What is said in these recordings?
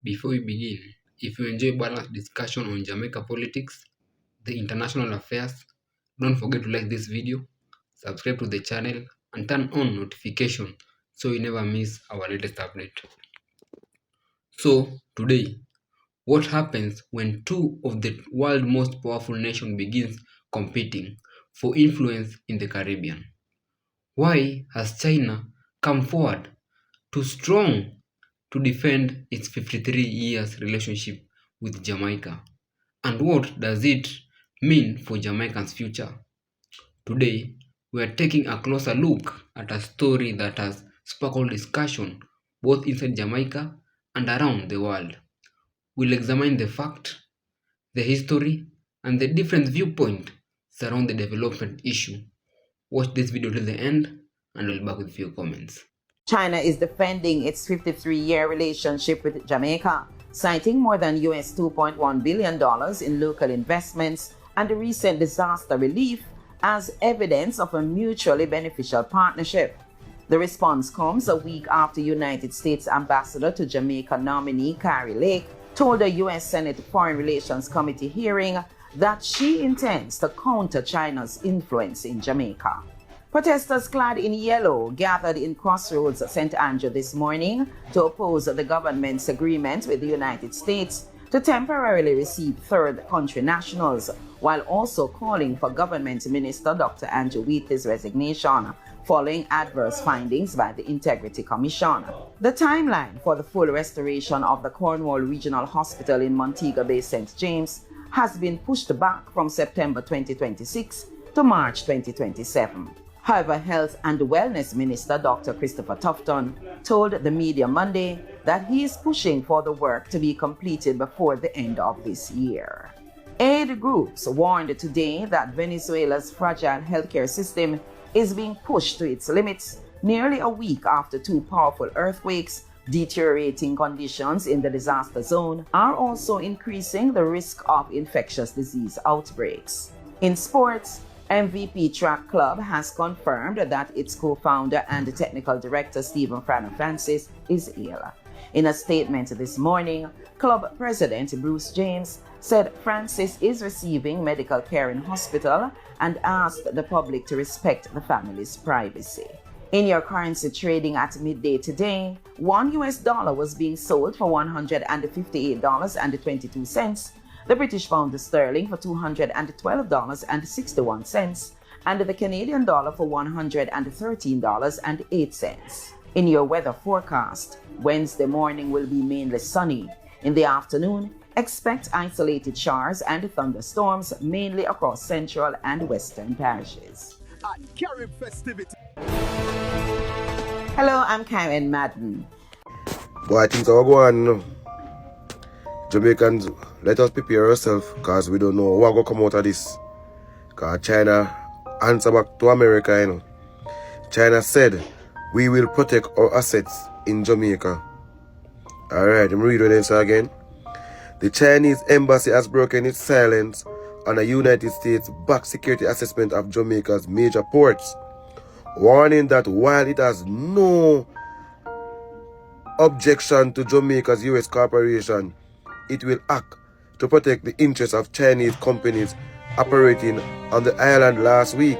Before we begin, if you enjoy balanced discussion on Jamaica politics, the international affairs, don't forget to like this video, subscribe to the channel, and turn on notification so you never miss our latest update. So, today, what happens when two of the world's most powerful nations begins competing for influence in the Caribbean? Why has China come forward too strong to defend its 53 years relationship with Jamaica? And what does it mean for Jamaica's future? Today, we are taking a closer look at a story that has sparkled discussion both inside Jamaica and around the world. We'll examine the fact, the history, and the different viewpoints surround the development issue. Watch this video till the end and I'll be back with a few comments. China is defending its 53-year relationship with Jamaica, citing more than US $2.1 billion in local investments and the recent disaster relief as evidence of a mutually beneficial partnership. The response comes a week after United States Ambassador to Jamaica nominee Carrie Lake told a US Senate Foreign Relations Committee hearing that she intends to counter China's influence in Jamaica. Protesters clad in yellow gathered in Crossroads, St. Andrew this morning to oppose the government's agreement with the United States to temporarily receive third country nationals, while also calling for Government Minister Dr. Andrew Wheatley's resignation following adverse findings by the Integrity Commission. The timeline for the full restoration of the Cornwall Regional Hospital in Montego Bay, St. James, has been pushed back from September 2026 to March 2027. However, Health and Wellness Minister Dr. Christopher Tufton told the media Monday that he is pushing for the work to be completed before the end of this year. Aid groups warned today that Venezuela's fragile healthcare system is being pushed to its limits nearly a week after two powerful earthquakes. Deteriorating conditions in the disaster zone are also increasing the risk of infectious disease outbreaks. In sports, MVP Track Club has confirmed that its co-founder and technical director Stephen Francis is ill. In a statement this morning, club president Bruce James said Francis is receiving medical care in hospital and asked the public to respect the family's privacy. In your currency trading at midday today, $1 was being sold for $158.22, the British pound sterling for $212.61, and the Canadian dollar for $113.08. In your weather forecast, Wednesday morning will be mainly sunny. In the afternoon, expect isolated showers and thunderstorms mainly across central and western parishes. Hello, I'm Karen Madden. Boy, things are going. Jamaicans, let us prepare ourselves because we don't know what will come out of this. Because China answer back to America, China said, we will protect our assets in Jamaica. Alright, I'm reading this again. The Chinese embassy has broken its silence on a United States-backed security assessment of Jamaica's major ports, warning that while it has no objection to Jamaica's U.S. corporation, it will act to protect the interests of Chinese companies operating on the island last week.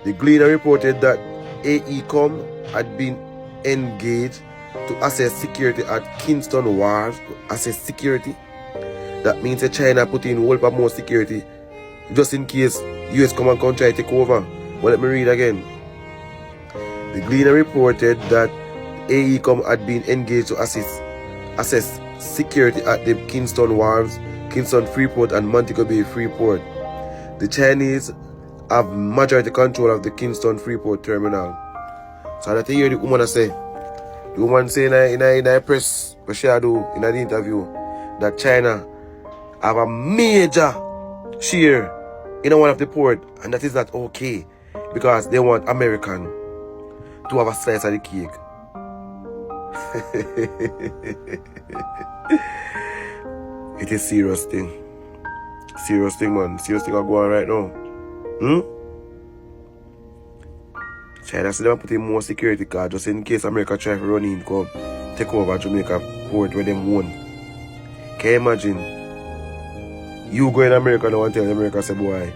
The Gleaner reported that AECOM had been engaged to assess security at Kingston Wharves. Assess security? That means that China put in whole more security just in case US come and try to take over. Well, let me read again. The Gleaner reported that AECOM had been engaged to assess security at the Kingston Wharves, Kingston Freeport and Montego Bay Freeport. The Chinese have majority control of the Kingston Freeport terminal. So that you hear the woman say. The woman say in a press, what she do in the interview, that China have a major share in one of the port, and that is not okay because they want American to have a slice of the cake. It is serious thing. Serious thing, man. Serious thing are going on right now. China said they want to put in more security card just in case America try to run in, come take over Jamaica port where them own. Can you imagine? You go in America now and tell America, say, boy,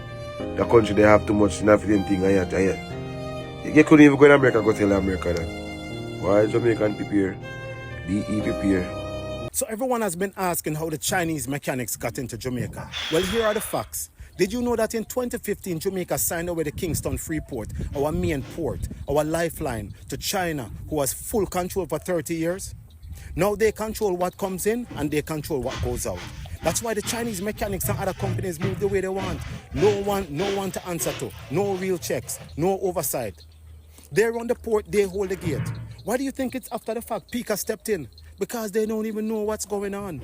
the country they have too much enough for them thing. You couldn't even go in America go tell America that. Why Jamaican prepare? BE prepare. So everyone has been asking how the Chinese mechanics got into Jamaica. Well, here are the facts. Did you know that in 2015, Jamaica signed away the Kingston Freeport, our main port, our lifeline, to China, who has full control for 30 years? Now they control what comes in and they control what goes out. That's why the Chinese mechanics and other companies move the way they want. No one to answer to. No real checks. No oversight. They run the port, they hold the gate. Why do you think it's after the fact Pika stepped in? Because they don't even know what's going on.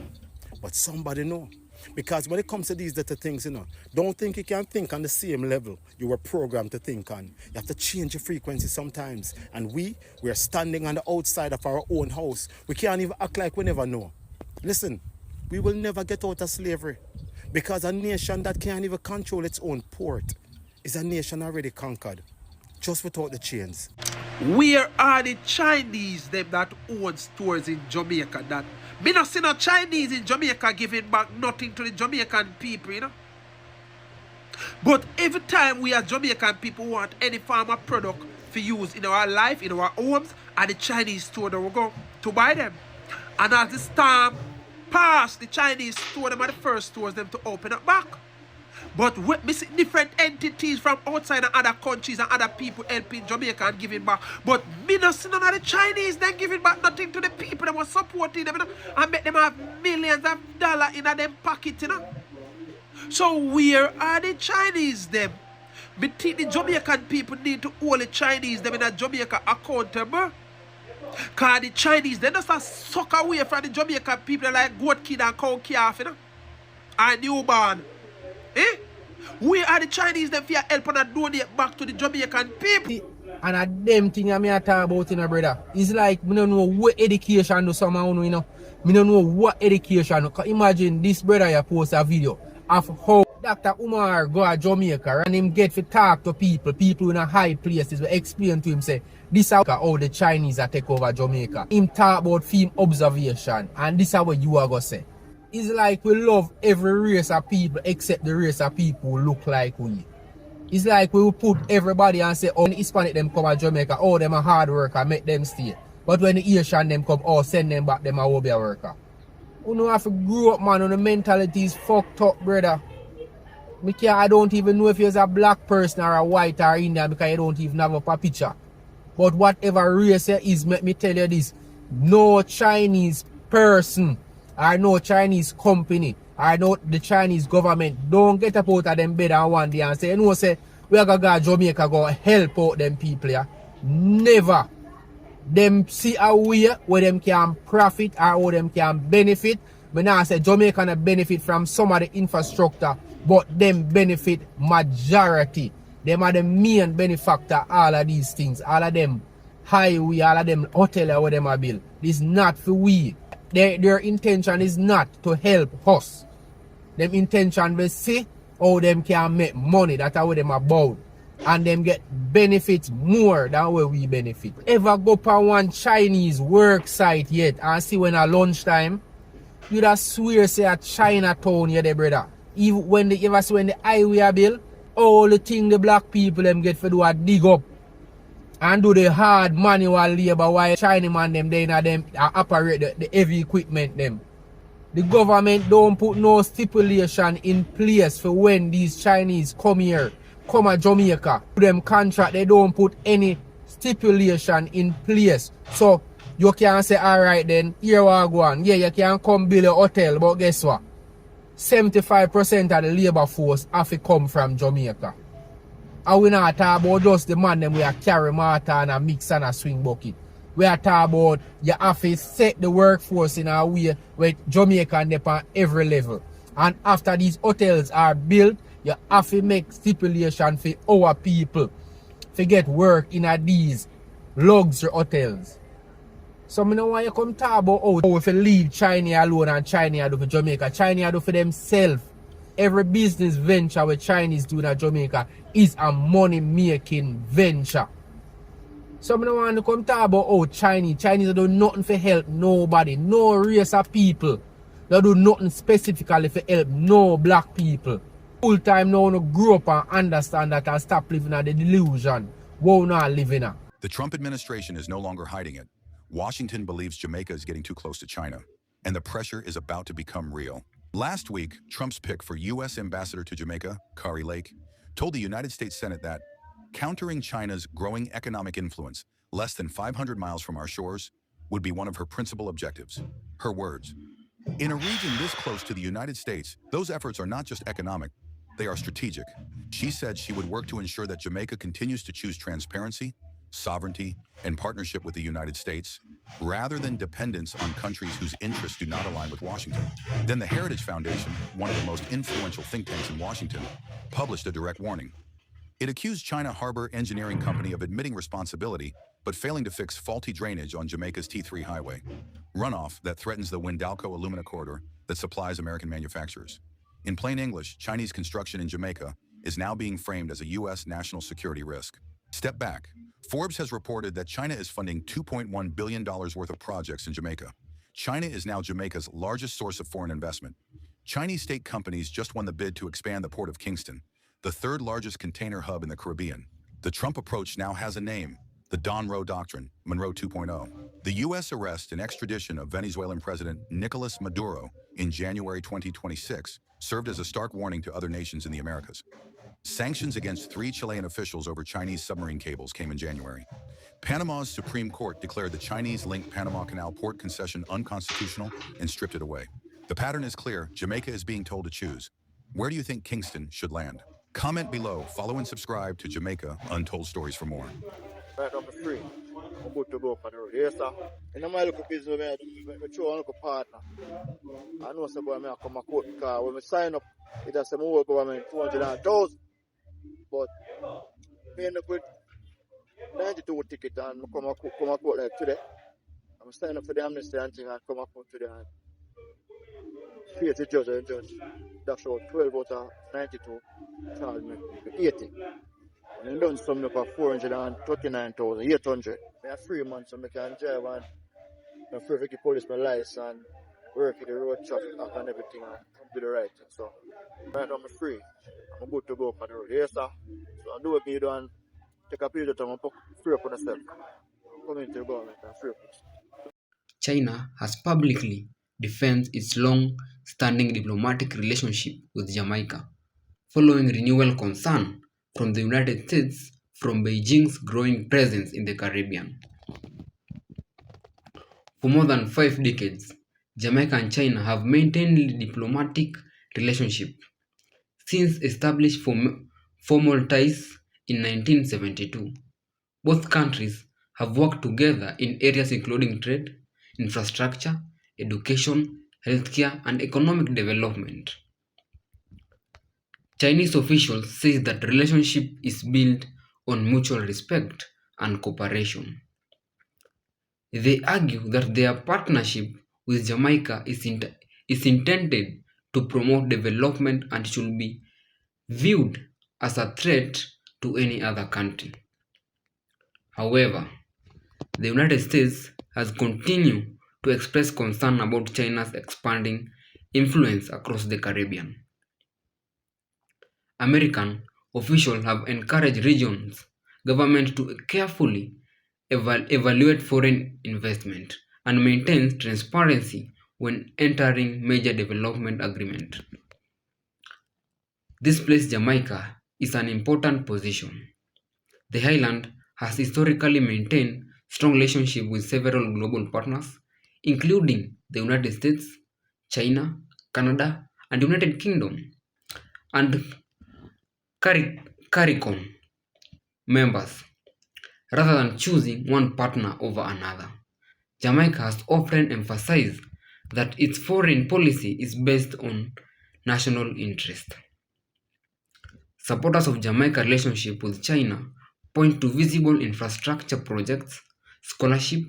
But somebody know. Because when it comes to these little things, don't think you can think on the same level you were programmed to think on. You have to change your frequency sometimes. And we're standing on the outside of our own house. We can't even act like we never know. Listen, we will never get out of slavery. Because a nation that can't even control its own port is a nation already conquered, just without the chains. Where are the Chinese them that own stores in Jamaica? That me not see no Chinese in Jamaica giving back nothing to the Jamaican people, But every time we as Jamaican people want any farm of product to use in our life, in our homes, at the Chinese store that we go to buy them. And as the storm pass, the Chinese store them are the first stores them to open up back. But we see different entities from outside and other countries and other people helping Jamaica and giving back. But me not see none of the Chinese then giving back nothing to the people that were supporting them, and make them have millions of dollars in them pocket, So where are the Chinese them? Me think the Jamaican people need to hold the Chinese them in a Jamaica accountable. Because the Chinese, they just suck away from the Jamaican people like goat kid and cow calf, and newborn. Where are the Chinese them for help and donate back to the Jamaican people? And a them thing I talk about, brother. It's like, me don't know what education do somehow, Me don't know what education. Imagine this brother you post a video of how Dr. Umar go to Jamaica and him get to talk to people in a high places, we explain to him, say, this is how the Chinese are take over Jamaica. Him talk about film observation, and this is what you are going to say. It's like we love every race of people except the race of people who look like we. It's like we will put everybody and say, oh, the Hispanic them come to Jamaica, oh, them a hard worker, make them stay. But when the Asian them come, oh, send them back, them a will be a worker. You know, have to grow up, man, and the mentality is fucked up, brother. I don't even know if you're a black person or a white or Indian because you don't even have a picture. But whatever race it is, let me tell you this, no Chinese person or no Chinese company or no the Chinese government don't get up out of them bed on one day and say, say, we are going to go to Jamaica, go help out them people here. Never. Them see a way where them can profit or how them can benefit. But now I say Jamaica can benefit from some of the infrastructure, but them benefit majority. Them are the main benefactor all of these things. All of them highway, all of them hotel where them are built. This is not for we. Their intention is not to help us. Them intention will see how them can make money. That's how them about. And them get benefits more than where we benefit. Ever go on one Chinese work site yet and see when at lunchtime, you just swear say at Chinatown here, there, brother. Even when you ever see when the highway are built, all the thing the black people them get for do a dig up and do the hard manual labor while Chinaman them they operate the heavy equipment them. The government don't put no stipulation in place for when these Chinese come here, come to Jamaica. Them contract, they don't put any stipulation in place. So you can say, alright then, here we go on. Yeah, you can come build a hotel, but guess what? 75% of the labor force have to come from Jamaica. And we not talk about just the man them we are carry mortar and a mix and a swing bucket. We are talking about you have to set the workforce in a way where Jamaica and on every level. And after these hotels are built, you have to make stipulation for our people to get work in these luxury hotels. So I know why you come talk about how if you leave China alone and China do for Jamaica. China do for themselves. Every business venture with Chinese do in Jamaica is a money making venture. So I don't want to come talk about Chinese. Chinese do nothing for help nobody. No race of people. They do nothing specifically for help no black people. Full time now to grow up and understand that and stop living in the delusion. We're not living in. The Trump administration is no longer hiding it. Washington believes Jamaica is getting too close to China, and the pressure is about to become real. Last week, Trump's pick for U.S. ambassador to Jamaica, Kari Lake, told the United States Senate that countering China's growing economic influence less than 500 miles from our shores would be one of her principal objectives. Her words, "In a region this close to the United States, those efforts are not just economic, they are strategic." She said she would work to ensure that Jamaica continues to choose transparency, sovereignty, and partnership with the United States, rather than dependence on countries whose interests do not align with Washington. Then the Heritage Foundation, one of the most influential think tanks in Washington, published a direct warning. It accused China Harbor Engineering Company of admitting responsibility, but failing to fix faulty drainage on Jamaica's T3 highway, runoff that threatens the Windalco alumina corridor that supplies American manufacturers. In plain English, Chinese construction in Jamaica is now being framed as a U.S. national security risk. Step back. Forbes has reported that China is funding $2.1 billion worth of projects in Jamaica. China is now Jamaica's largest source of foreign investment. Chinese state companies just won the bid to expand the port of Kingston, the third largest container hub in the Caribbean. The Trump approach now has a name, the Don Roe Doctrine, Monroe 2.0. The U.S. arrest and extradition of Venezuelan President Nicolas Maduro in January 2026 served as a stark warning to other nations in the Americas. Sanctions against 3 Chilean officials over Chinese submarine cables came in January. Panama's Supreme Court declared the Chinese-linked Panama Canal port concession unconstitutional and stripped it away. The pattern is clear. Jamaica is being told to choose. Where do you think Kingston should land? Comment below, follow and subscribe to Jamaica Untold Stories for more. Right number 3. I'm good to go for the road. Yes, sir. In my local business, I show a local partner. I know somebody I come a court because when I sign up, it has some more government 200,000. But I end up with 92 ticket and I come a court like today. I'm signing up for the amnesty and thing and come a court today and face the judge and the judge. That's out 12 out of 92 charge me with 80. And done something for 439,800. I have 3 months so I can drive and I'm free to give police my license and work in the road traffic act and everything and do the right thing. So right now I'm free. I'm good to go for the road. Yes, sir. So I do what you do and take a period of time and free up on yourself. Come into the government and free up. China has publicly defended its long-standing diplomatic relationship with Jamaica, following renewal concern from the United States from Beijing's growing presence in the Caribbean. For more than 5 decades, Jamaica and China have maintained a diplomatic relationship. Since established formal ties in 1972, both countries have worked together in areas including trade, infrastructure, education, healthcare, and economic development. Chinese officials say that the relationship is built on mutual respect and cooperation. They argue that their partnership with Jamaica is intended to promote development and should be viewed as a threat to any other country. However, the United States has continued to express concern about China's expanding influence across the Caribbean. American officials have encouraged regions' governments to carefully evaluate foreign investment and maintain transparency when entering major development agreements. This places Jamaica in an important position. The island has historically maintained strong relationships with several global partners, including the United States, China, Canada, and the United Kingdom, and CARICOM members, rather than choosing one partner over another. Jamaica has often emphasized that its foreign policy is based on national interest. Supporters of Jamaica's relationship with China point to visible infrastructure projects, scholarship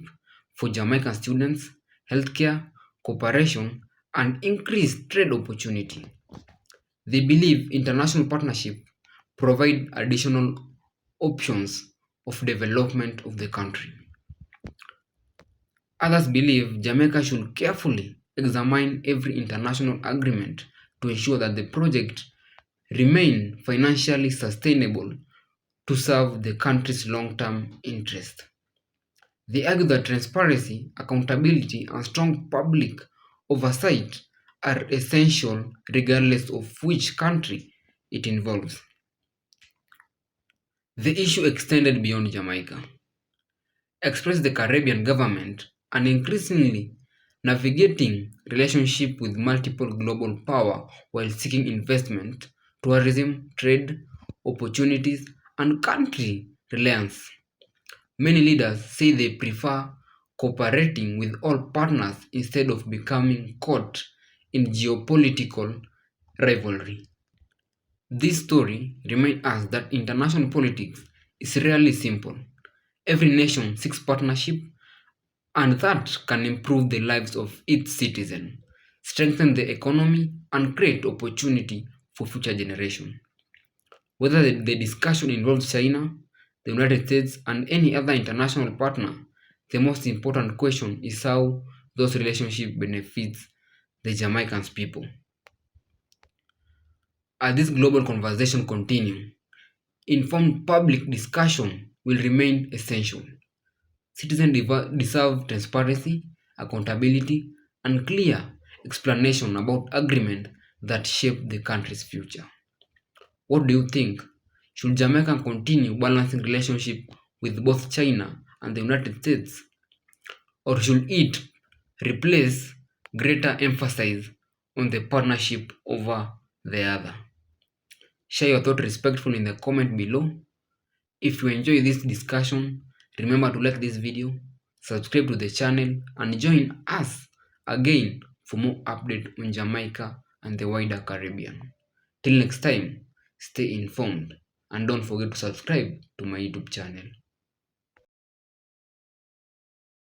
for Jamaican students, healthcare, cooperation, and increased trade opportunity. They believe international partnership provide additional options of development of the country. Others believe Jamaica should carefully examine every international agreement to ensure that the project remain financially sustainable to serve the country's long-term interest. They argue that transparency, accountability, and strong public oversight are essential regardless of which country it involves. The issue extended beyond Jamaica, expressed the Caribbean government, and increasingly navigating relationship with multiple global power while seeking investment, tourism, trade, opportunities, and country reliance. Many leaders say they prefer cooperating with all partners instead of becoming caught in geopolitical rivalry. This story reminds us that international politics is rarely simple. Every nation seeks partnership, and that can improve the lives of its citizens, strengthen the economy, and create opportunity for future generations. Whether the discussion involves China, the United States, and any other international partner, the most important question is how those relationships benefits the Jamaicans people. As this global conversation continues, informed public discussion will remain essential. Citizens deserve transparency, accountability, and clear explanation about agreements that shape the country's future. What do you think? Should Jamaica continue balancing relationship with both China and the United States? Or should it replace greater emphasis on the partnership over the other? Share your thought respectfully in the comment below. If you enjoy this discussion, remember to like this video, subscribe to the channel, and join us again for more updates on Jamaica and the wider Caribbean. Till next time, stay informed and don't forget to subscribe to my YouTube channel.